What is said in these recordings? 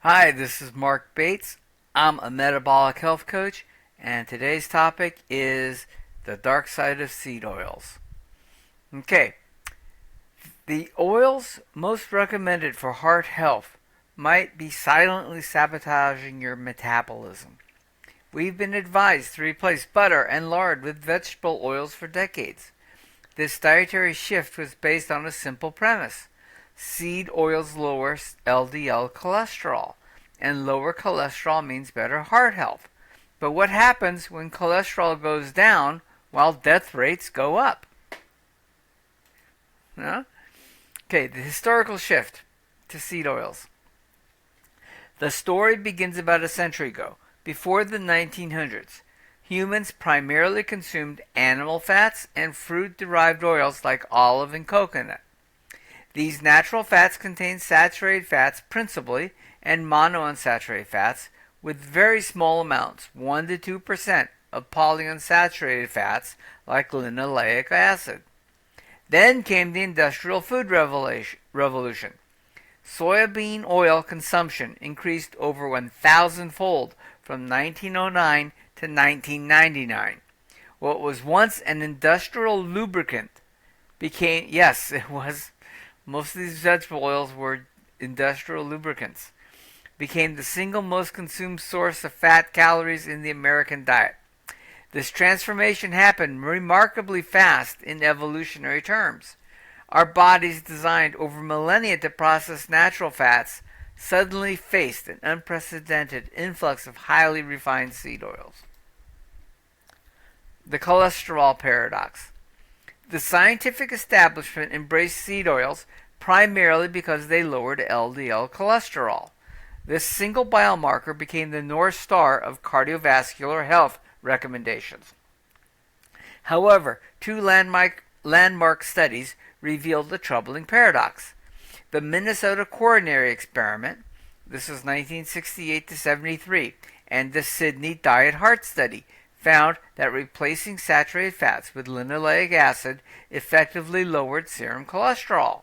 Hi, this is Marc Bates. I'm a metabolic health coach, and today's topic is the dark side of seed oils. Okay, the oils most recommended for heart health might be silently sabotaging your metabolism. We've been advised to replace butter and lard with vegetable oils for decades. This dietary shift was based on a simple premise: seed oils lower LDL cholesterol, and lower cholesterol means better heart health. But what happens when cholesterol goes down while death rates go up? Huh? Okay, the historical shift to seed oils. The story begins about a century ago, before the 1900s. Humans primarily consumed animal fats and fruit-derived oils like olive and coconut. These natural fats contain saturated fats principally and monounsaturated fats with very small amounts, 1 to 2% of polyunsaturated fats like linoleic acid. Then came the Industrial Food Revolution. Soybean oil consumption increased over 1,000-fold from 1909 to 1999. What was once an industrial lubricant became, yes, it was, most of these vegetable oils were industrial lubricants, became the single most consumed source of fat calories in the American diet. This transformation happened remarkably fast in evolutionary terms. Our bodies, designed over millennia to process natural fats, suddenly faced an unprecedented influx of highly refined seed oils. The cholesterol paradox. The scientific establishment embraced seed oils primarily because they lowered LDL cholesterol. This single biomarker became the North Star of cardiovascular health recommendations. However, two landmark studies revealed the troubling paradox. The Minnesota Coronary Experiment, this was 1968 to 73, and the Sydney Diet Heart Study found that replacing saturated fats with linoleic acid effectively lowered serum cholesterol.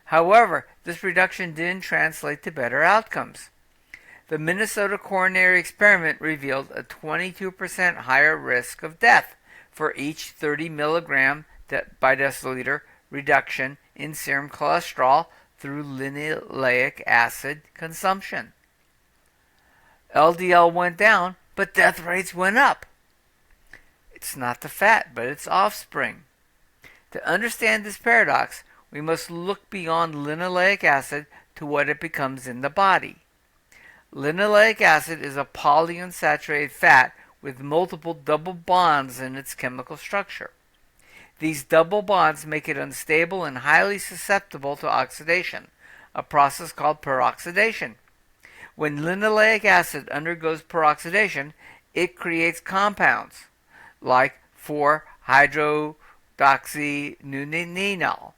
However, this reduction didn't translate to better outcomes. The Minnesota Coronary Experiment revealed a 22% higher risk of death for each 30 milligram by deciliter reduction in serum cholesterol through linoleic acid consumption. LDL went down, but death rates went up. It's not the fat, but its offspring. To understand this paradox, we must look beyond linoleic acid to what it becomes in the body. Linoleic acid is a polyunsaturated fat with multiple double bonds in its chemical structure. These double bonds make it unstable and highly susceptible to oxidation, a process called peroxidation. When linoleic acid undergoes peroxidation, it creates compounds like 4-hydroxynonenal,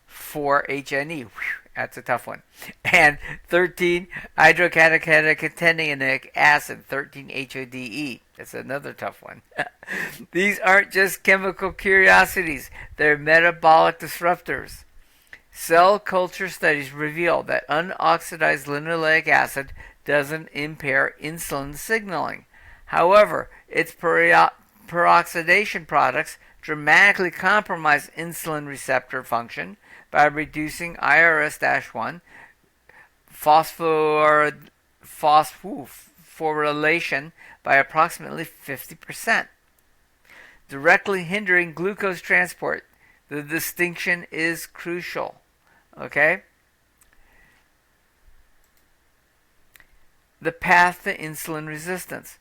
4-HNE, that's a tough one, and 13-hydrocatechinic acid, 13-HODE. That's another tough one. These aren't just chemical curiosities, they're metabolic disruptors. Cell culture studies reveal that unoxidized linoleic acid doesn't impair insulin signaling. However, its peroxidation products dramatically compromise insulin receptor function by reducing IRS-1 phosphorylation by approximately 50%, directly hindering glucose transport. The distinction is crucial. Okay? The path to insulin resistance.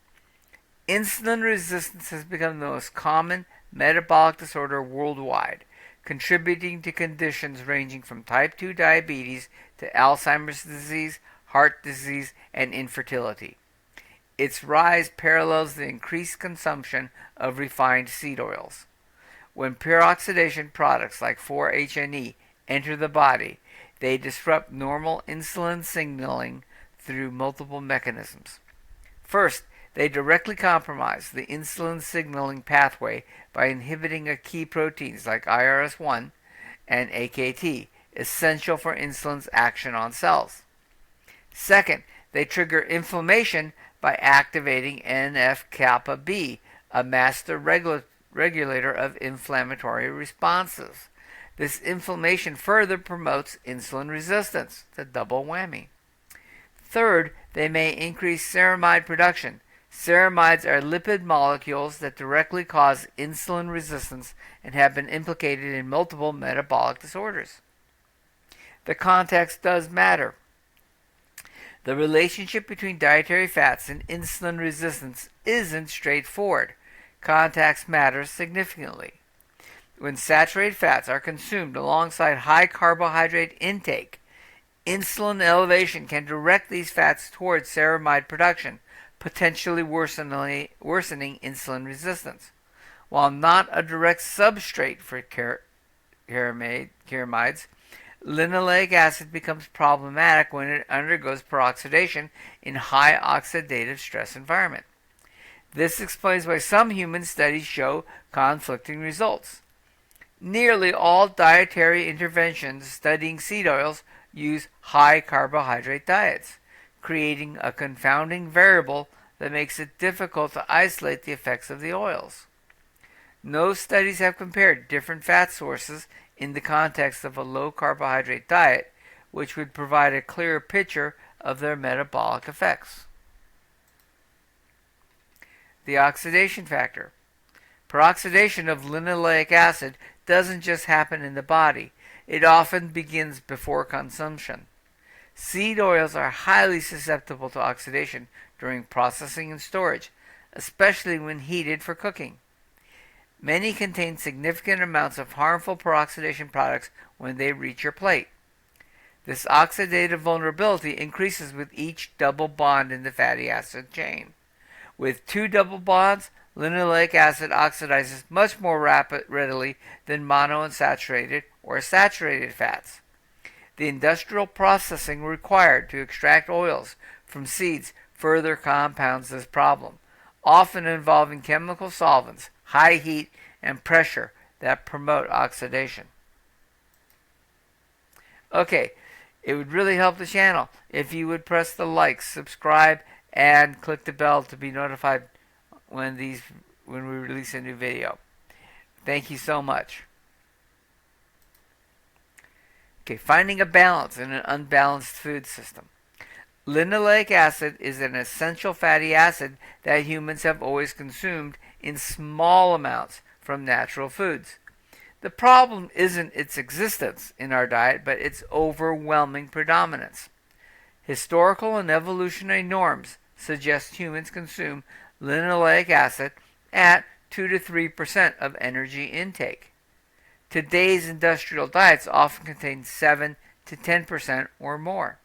Insulin resistance has become the most common metabolic disorder worldwide, contributing to conditions ranging from type 2 diabetes to Alzheimer's disease, heart disease, and infertility. Its rise parallels the increased consumption of refined seed oils. When peroxidation products like 4-HNE enter the body, they disrupt normal insulin signaling through multiple mechanisms. First, they directly compromise the insulin signaling pathway by inhibiting a key proteins like IRS-1 and AKT, essential for insulin's action on cells. Second, They trigger inflammation by activating NF-kappa B, a master regulator of inflammatory responses. This inflammation further promotes insulin resistance, the double whammy. Third, they may increase ceramide production. Ceramides are lipid molecules that directly cause insulin resistance and have been implicated in multiple metabolic disorders. The context does matter. The relationship between dietary fats and insulin resistance isn't straightforward. Context matters significantly. When saturated fats are consumed alongside high carbohydrate intake, insulin elevation can direct these fats towards ceramide production, potentially worsening insulin resistance. While not a direct substrate for ceramides, linoleic acid becomes problematic when it undergoes peroxidation in high oxidative stress environment. This explains why some human studies show conflicting results. Nearly all dietary interventions studying seed oils use high carbohydrate diets, creating a confounding variable that makes it difficult to isolate the effects of the oils. No studies have compared different fat sources in the context of a low carbohydrate diet, which would provide a clearer picture of their metabolic effects. The oxidation factor. Peroxidation of linoleic acid doesn't just happen in the body. It often begins before consumption. Seed oils are highly susceptible to oxidation during processing and storage, especially when heated for cooking. Many contain significant amounts of harmful peroxidation products when they reach your plate. This oxidative vulnerability increases with each double bond in the fatty acid chain. With two double bonds, linoleic acid oxidizes much more readily than monounsaturated or saturated fats. The industrial processing required to extract oils from seeds further compounds this problem, often involving chemical solvents, high heat, and pressure that promote oxidation. Okay, it would really help the channel if you would press the like, subscribe, and click the bell to be notified when we release a new video. Thank you so much. Okay, finding a balance in an unbalanced food system. Linoleic acid is an essential fatty acid that humans have always consumed in small amounts from natural foods. The problem isn't its existence in our diet, but its overwhelming predominance. Historical and evolutionary norms suggest humans consume linoleic acid at 2 to 3% of energy intake. Today's industrial diets often contain 7 to 10% or more.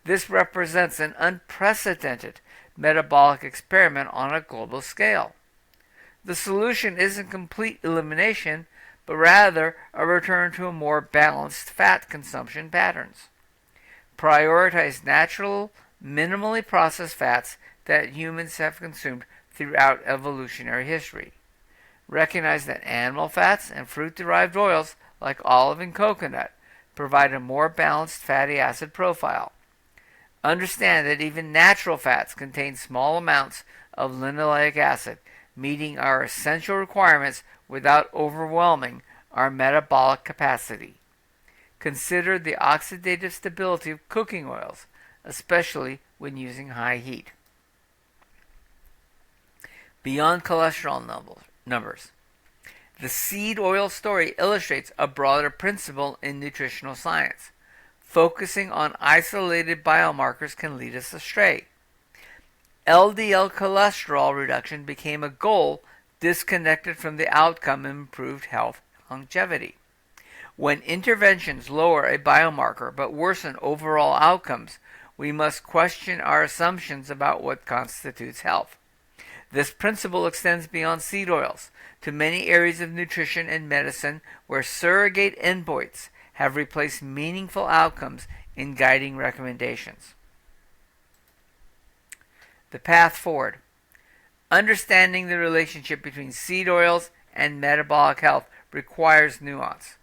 This represents an unprecedented metabolic experiment on a global scale. The solution isn't complete elimination, but rather a return to a more balanced fat consumption patterns. Prioritize natural, minimally processed fats that humans have consumed throughout evolutionary history. Recognize that animal fats and fruit-derived oils, like olive and coconut, provide a more balanced fatty acid profile. Understand that even natural fats contain small amounts of linoleic acid, meeting our essential requirements without overwhelming our metabolic capacity. Consider the oxidative stability of cooking oils, especially when using high heat. Beyond cholesterol numbers. The seed oil story illustrates a broader principle in nutritional science. Focusing on isolated biomarkers can lead us astray. LDL cholesterol reduction became a goal disconnected from the outcome of improved health longevity. When interventions lower a biomarker but worsen overall outcomes, we must question our assumptions about what constitutes health. This principle extends beyond seed oils to many areas of nutrition and medicine where surrogate endpoints have replaced meaningful outcomes in guiding recommendations. The path forward. Understanding the relationship between seed oils and metabolic health requires nuance.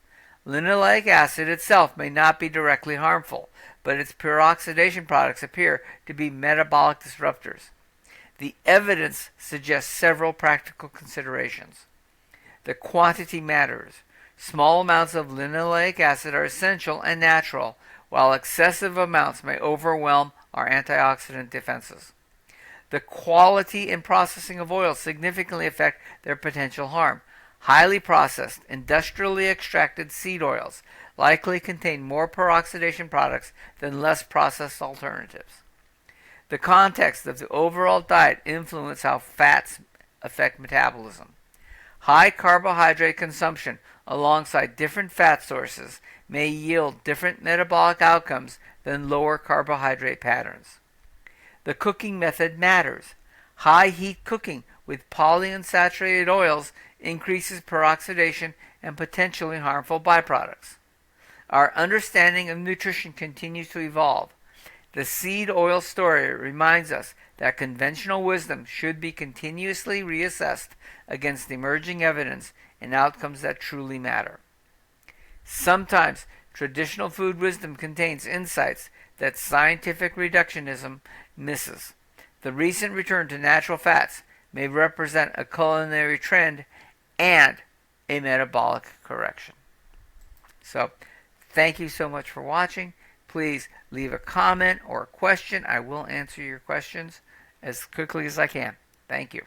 Linoleic acid itself may not be directly harmful, but its peroxidation products appear to be metabolic disruptors. The evidence suggests several practical considerations. The quantity matters. Small amounts of linoleic acid are essential and natural, while excessive amounts may overwhelm our antioxidant defenses. The quality and processing of oils significantly affect their potential harm. Highly processed, industrially extracted seed oils likely contain more peroxidation products than less processed alternatives. The context of the overall diet influences how fats affect metabolism. High carbohydrate consumption alongside different fat sources may yield different metabolic outcomes than lower carbohydrate patterns. The cooking method matters. High heat cooking with polyunsaturated oils increases peroxidation and potentially harmful byproducts. Our understanding of nutrition continues to evolve. The seed oil story reminds us that conventional wisdom should be continuously reassessed against emerging evidence and outcomes that truly matter. Sometimes traditional food wisdom contains insights that scientific reductionism misses. The recent return to natural fats may represent a culinary trend and a metabolic correction. So, thank you so much for watching. Please leave a comment or a question. I will answer your questions as quickly as I can. Thank you.